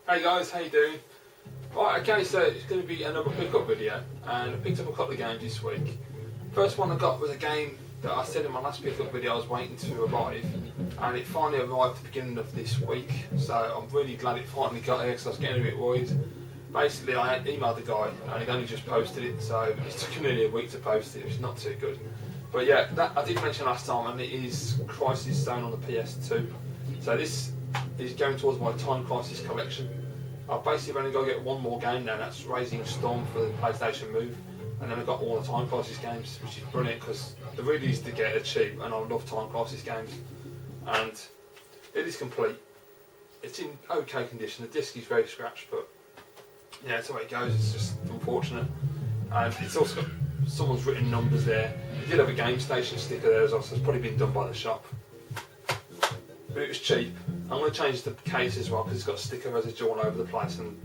Hey guys, how you doing? Right, okay, so it's going to be another pickup video, and I picked up a couple of games this week. First one I got was a game that I said in my last pickup video I was waiting to arrive, and it finally arrived at the beginning of this week, so I'm really glad it finally got here because I was getting a bit worried. Basically, I had emailed the guy, and he'd only just posted it, so it took him nearly a week to post it, which is not too good. But yeah, that I did mention last time, and it is Crisis Zone on the PS2. So this is going towards my Time Crisis collection. I've basically only got to get one more game now, that's Raising Storm for the PlayStation Move, and then I've got all the Time Crisis games, which is brilliant because they're really easy to get, they're cheap, and I love Time Crisis games. And it is complete. It's in okay condition, the disc is very scratched, but yeah, that's the way it goes, it's just unfortunate. And it's also got someone's written numbers there. It did have a Game Station sticker there as well, so it's probably been done by the shop. But it was cheap. I'm going to change the case as well because it's got sticker residue all over the place and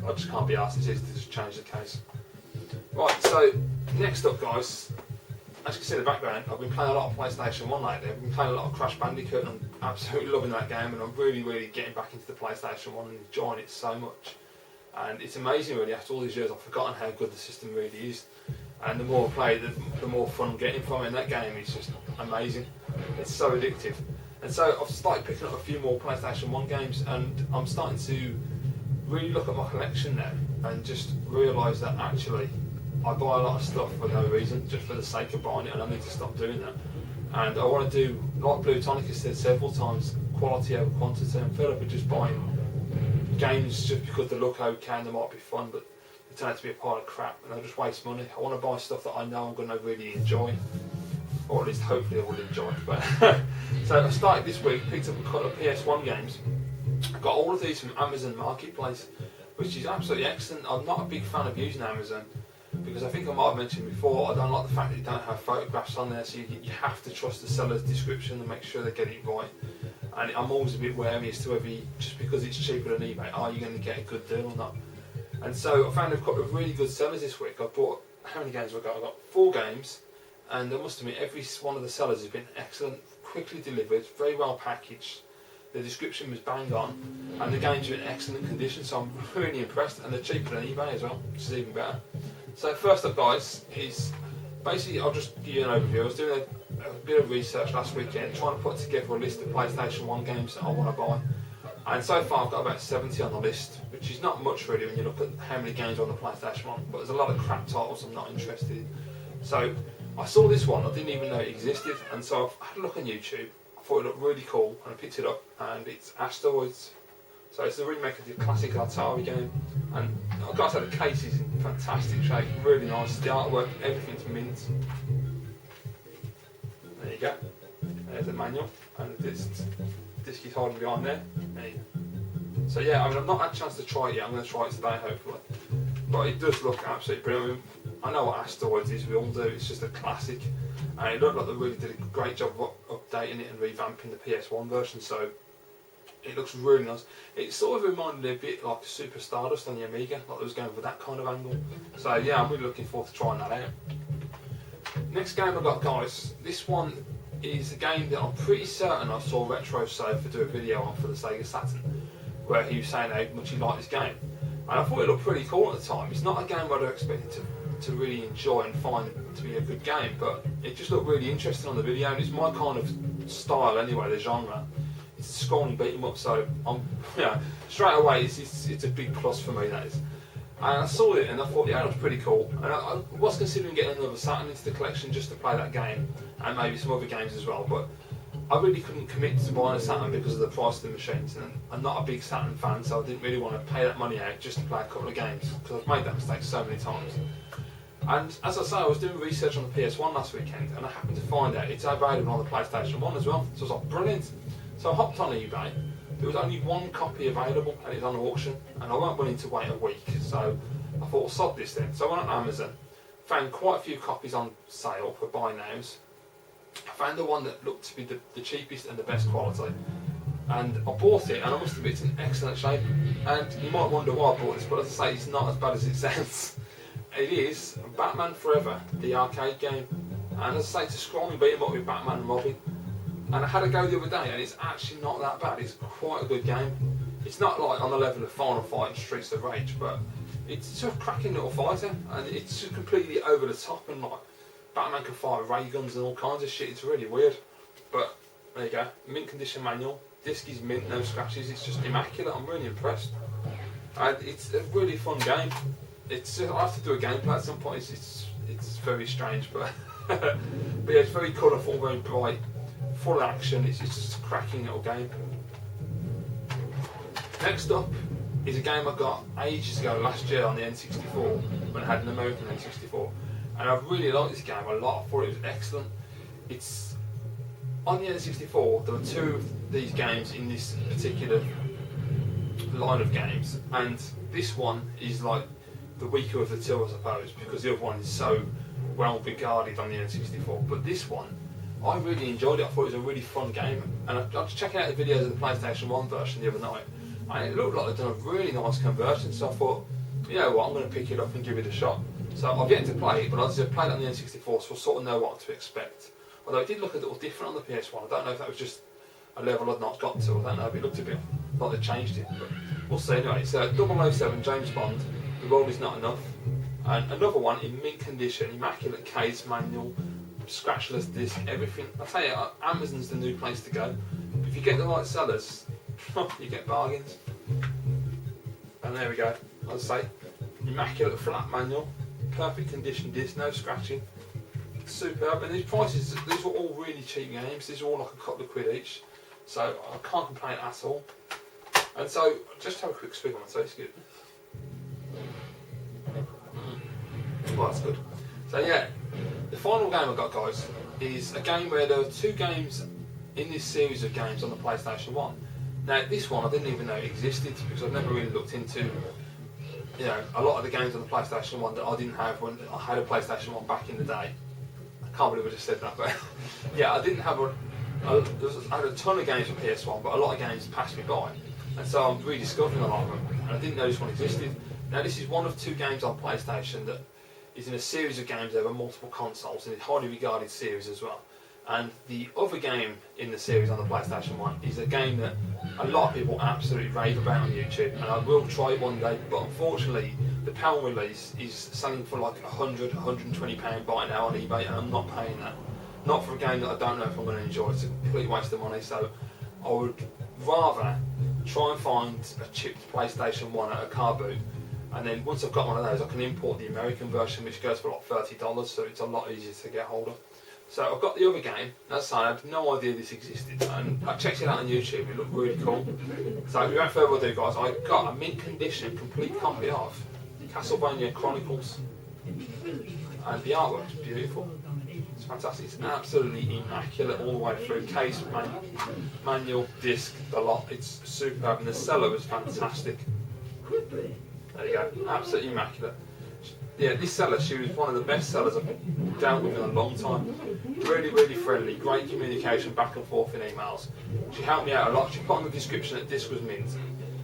I just can't be asked, it's easy to just change the case. Right, so next up guys, as you can see in the background, I've been playing a lot of PlayStation 1 lately. I've been playing a lot of Crash Bandicoot and I'm absolutely loving that game, and I'm really getting back into the PlayStation 1 and enjoying it so much. And it's amazing really, after all these years I've forgotten how good the system really is. And the more I play, the more fun I'm getting from it, and that game is just amazing. It's so addictive. And so I've started picking up a few more PlayStation 1 games, and I'm starting to really look at my collection now and just realise that actually I buy a lot of stuff for no reason, just for the sake of buying it, and I need to stop doing that. And I want to do, like Blue Tonic has said several times, quality over quantity. I'm fed up with just buying games just because they look okay and they might be fun, but they turn out to be a pile of crap and I just waste money. I want to buy stuff that I know I'm going to really enjoy, or at least hopefully I will enjoy. But so I started this week, picked up a couple of PS1 games. I got all of these from Amazon Marketplace, which is absolutely excellent. I'm not a big fan of using Amazon because I think I might have mentioned before, I don't like the fact that you don't have photographs on there, so you have to trust the seller's description and make sure they get it right. And I'm always a bit wary as to whether just because it's cheaper than eBay, are you going to get a good deal or not? And so I found a couple of really good sellers this week. I bought, how many games have I got? I got 4 games, and I must admit every one of the sellers has been excellent, quickly delivered, very well packaged. The description was bang on, and the games are in excellent condition, so I'm really impressed, and they're cheaper than eBay as well, which is even better. So first up guys, is basically, I'll just give you an overview. I was doing a bit of research last weekend, trying to put together a list of PlayStation 1 games that I want to buy. And so far I've got about 70 on the list, which is not much really when you look at how many games are on the PlayStation 1, but there's a lot of crap titles I'm not interested in. So I saw this one, I didn't even know it existed, and so I've had a look on YouTube. I thought it looked really cool, and I picked it up, and it's Asteroids. So it's the remake of the classic Atari game, and I've got to say the case is in fantastic shape, really nice, the artwork, everything's mint. There you go, there's the manual, and the disc is hiding behind there. So yeah, I mean I've not had a chance to try it yet, I'm going to try it today hopefully. But it does look absolutely brilliant. I know what Asteroids is, we all do, it's just a classic. And it looked like they really did a great job of updating it and revamping the PS1 version, so it looks really nice. It sort of reminded me a bit like Super Stardust on the Amiga, like it was going for that kind of angle. So yeah, I'm really looking forward to trying that out. Next game I've got guys, this one is a game that I'm pretty certain I saw Retro Sofa do a video on for the Sega Saturn, where he was saying how much he liked this game. And I thought it looked pretty cool at the time. It's not a game I'd have expected to really enjoy and find to be a good game, but it just looked really interesting on the video, and it's my kind of style anyway, the genre. It's a scrolling beat 'em up, so I'm, straight away it's a big plus for me, that is. And I saw it and I thought, yeah, that was pretty cool. And I was considering getting another Saturn into the collection just to play that game, and maybe some other games as well, but I really couldn't commit to buying a Saturn because of the price of the machines, and I'm not a big Saturn fan, so I didn't really want to pay that money out just to play a couple of games, because I've made that mistake so many times. And as I say, I was doing research on the PS1 last weekend, and I happened to find out it's available on the PlayStation 1 as well, so I was like, brilliant. So I hopped on eBay, there was only one copy available, and it was on auction, and I weren't willing to wait a week, so I thought, well, sod this then. So I went on Amazon, found quite a few copies on sale for buy nows. I found the one that looked to be the cheapest and the best quality, and I bought it, and I must admit it's in excellent shape. And you might wonder why I bought this, but as I say, it's not as bad as it sounds. It is Batman Forever, the arcade game, and as I say, it's a scrolling beat 'em up with Batman and Robin. And I had a go the other day, and it's actually not that bad. It's quite a good game. It's not like on the level of Final Fight and Streets of Rage, but it's just a cracking little fighter, and it's just completely over the top, and like Batman can fire ray guns and all kinds of shit. It's really weird, but there you go. Mint condition manual. Disc is mint, no scratches. It's just immaculate. I'm really impressed, and it's a really fun game. It's just, I have to do a gameplay at some point. It's very strange, but but yeah, it's very colourful, very bright, full action. It's just a cracking little game. Next up is a game I got ages ago, last year on the N64, when I had an American N64, and I really liked this game a lot. I thought it was excellent. It's on the N64. There were two of these games in this particular line of games, and this one is like the weaker of the two, I suppose, because the other one is so well regarded on the N64. But this one, I really enjoyed it. I thought it was a really fun game, and I was checking out the videos of the PlayStation 1 version the other night, and it looked like they'd done a really nice conversion. So I thought, you know what, I'm going to pick it up and give it a shot. So I've yet to play it, but I've played it on the N64, so I sort of know what to expect. Although it did look a little different on the PS1. I don't know if that was just a level I'd not got to. I don't know if it looked a bit like they changed it, but we'll see. Anyway, it's 007 James Bond. The World Is Not Enough, and another one in mint condition, immaculate case, manual, scratchless disc, everything. I tell you, Amazon's the new place to go. If you get the right sellers, you get bargains. And there we go. As I say, immaculate flat manual, perfect condition disc, no scratching, superb. And these prices, these were all really cheap games. These are all like a couple of quid each, so I can't complain at all. And so, just have a quick swig on my taste, good. Well, that's good. So yeah, the final game I got, guys, is a game where there were two games in this series of games on the PlayStation 1. Now this one I didn't even know existed, because I've never really looked into, you know, a lot of the games on the PlayStation 1 that I didn't have when I had a PlayStation 1 back in the day. I can't believe I just said that, but yeah, I didn't have I had a ton of games for PS1, but a lot of games passed me by, and so I'm rediscovering a lot of them, and I didn't know this one existed. Now this is one of two games on PlayStation that is in a series of games over multiple consoles, and it's a highly regarded series as well. And the other game in the series on the PlayStation 1 is a game that a lot of people absolutely rave about on YouTube, and I will try it one day, but unfortunately the pound release is selling for like £100, £120 buy now on eBay, and I'm not paying that. Not for a game that I don't know if I'm going to enjoy. It's a complete waste of money, so I would rather try and find a chipped PlayStation 1 at a car boot, and then once I've got one of those, I can import the American version, which goes for like $30, so it's a lot easier to get hold of. So I've got the other game. As I say, I had no idea this existed, and I checked it out on YouTube. It looked really cool. So without further ado, guys, I got a mint condition, complete copy of Castlevania Chronicles, and the artwork's beautiful. It's fantastic. It's absolutely immaculate all the way through. Case, manual, disc, the lot. It's superb, and the seller was fantastic. There you go, absolutely immaculate. Yeah, this seller, she was one of the best sellers I've dealt with in a long time. Really, really friendly, great communication back and forth in emails. She helped me out a lot. She put on the description that disc was mint,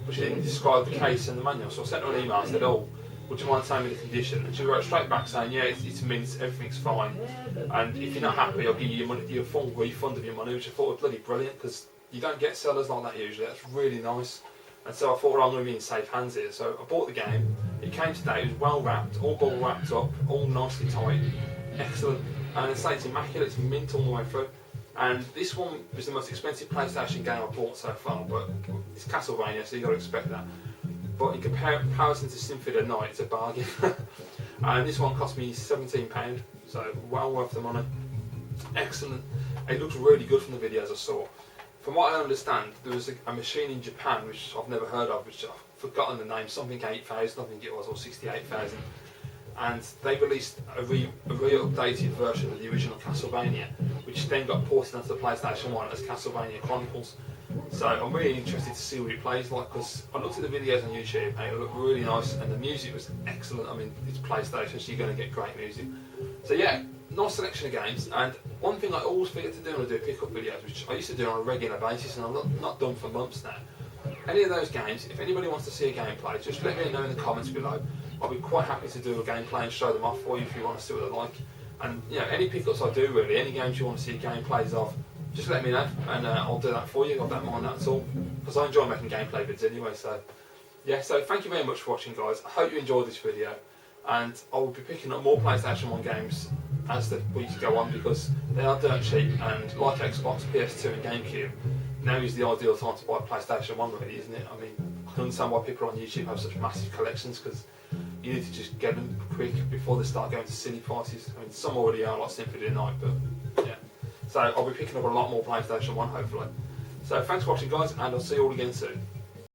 but she didn't describe the case and the manual. So I sent her an email and said, oh, would you mind telling me the condition? And she wrote straight back saying, yeah, it's mint, everything's fine. And if you're not happy, I'll give you your money, your full refund of your money, which I thought was bloody brilliant, because you don't get sellers like that usually. That's really nice. And so I thought, well, I'm going to be in safe hands here. So I bought the game. It came today. It was well wrapped, all ball wrapped up, all nicely tight, excellent. And it's immaculate. It's mint all the way through. And this one was the most expensive PlayStation game I bought so far. But it's Castlevania, so you got to expect that. But in comparison to Symphony of the Night, it's a bargain. And this one cost me £17, so well worth the money. Excellent. It looks really good from the videos I saw. From what I understand, there was a machine in Japan which I've never heard of, which I've forgotten the name, something 8,000, I think it was, or 68,000, and they released a re-updated version of the original Castlevania, which then got ported onto the PlayStation 1 as Castlevania Chronicles. So I'm really interested to see what it plays like, because I looked at the videos on YouTube and it looked really nice, and the music was excellent. I mean, it's PlayStation, so you're going to get great music. So yeah, nice selection of games. And one thing I always forget to do when I do pick-up videos, which I used to do on a regular basis, and I've not done for months now. Any of those games, if anybody wants to see a gameplay, just let me know in the comments below. I'll be quite happy to do a gameplay and show them off for you if you want to see what they're like. And you know, any pickups I do really, any games you want to see gameplays of, just let me know, and I'll do that for you. I don't mind that at all, because I enjoy making gameplay vids anyway. So yeah, so thank you very much for watching, guys. I hope you enjoyed this video, and I will be picking up more PlayStation 1 games as the weeks go on, because they are dirt cheap, and like Xbox, PS2 and GameCube, now is the ideal time to buy PlayStation 1 really, isn't it? I mean, I can understand why people on YouTube have such massive collections, because you need to just get them quick before they start going to silly prices. I mean, some already are, like Symphony of the Night, but yeah. So I'll be picking up a lot more PlayStation 1 hopefully. So thanks for watching, guys, and I'll see you all again soon.